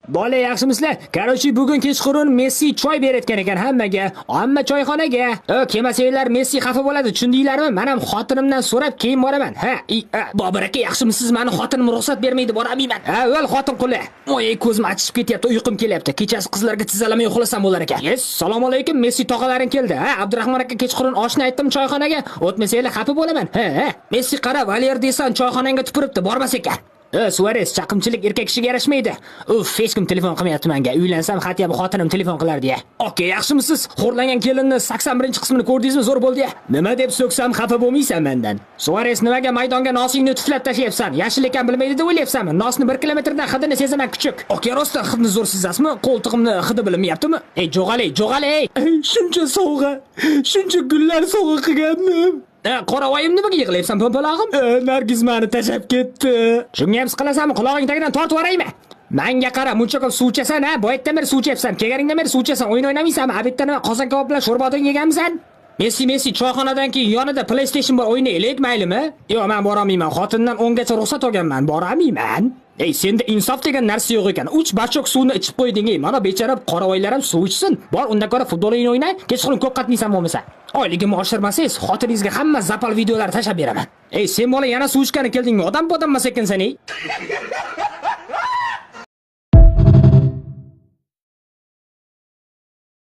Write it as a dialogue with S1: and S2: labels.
S1: Bola yaxshimisizlar? Qarochi bugun kechqurun Messi choy berayotgan ekan hammaga. Hamma choyxonaga. Kelmasanglar Messi xafa bo'ladi, tushundinglarmi? Men ham xotinimdan so'rab keyin boraman. Bobur aka yaxshimisiz? Meni xotinim ruxsat bermaydi, boramayman. O'l xotin quli. Voy, ko'zim achishib ketyapti, uyqum kelyapti. Kechasi qizlarga tizalamay uxlasam bo'lar ekan. Assalomu alaykum, Messi tog'alaring keldi. Abdurahmon aka kechqurun oshni aytdim choyxonaga. O'tmasanglar xafa bo'laman. Messi qara, Valer desan choyxonangga tupuribdi, bormas ekan. Suarez, chaqimchilik erkak kishiga yarashmaydi. Hech kim telefon qilmayapti menga. Uylansam xatyab xotinim telefon qilar deya. Okay, yaxshimisiz? Xo'rlangan kelinni 81-qismini ko'rdingizmi? Zo'r bo'ldi-ya. Nima deb so'ksam xafa bo'lmaysan mendan. Suarez, nimaga maydonga nosingni tuflab tashlayapsan? Yashil ekan bilmaydi deb o'ylayapsanmi? Nosni 1 kilometrdan hidini sezaman kuchuk. Okay, rostdan hidni zo'r sezasizmi? Qo'ltig'imni hidi bilinmayaptimi? Jo'g'ali. Shuncha sovg'a, shuncha gullar sovg'a qilgandim. Qoravoyim nimaga yig'layapsan, po'mpalog'im? Nargiz meni tashlab ketdi. Shunga ham siqilasanmi? Quloqing tagidan tortib yuboraymi? Menga qara, muncha ko'p suv ichasan, boyatdan beri suv ichyapsan. Kelganingdan beri suv ichasan. O'yin o'ynamaysanmi? Abitda nima qozon kabob bilan sho'rboting yeganmisan? Messi choyxonadan keyin yonida PlayStation bor, o'ynaylik, maylimi? Yo'q, men bora olmayman. Xotindan 10 gacha ruxsat olganman, bora olmayman. Senda insof degan narsa yo'q ekan. 3 bachok suvni ichib qo'yding. Mana bechara qoravoylar ham suv ichsin. Bor, undan ko'ra futbol o'ynay. Kechqurun ko'p qatnaysan bo'lmasa. Oyligimni oshirmasangiz, xotiningizga hamma zapal videolar tashab beraman. Sen bola yana suv ichgani keldingmi? Odam ekansan,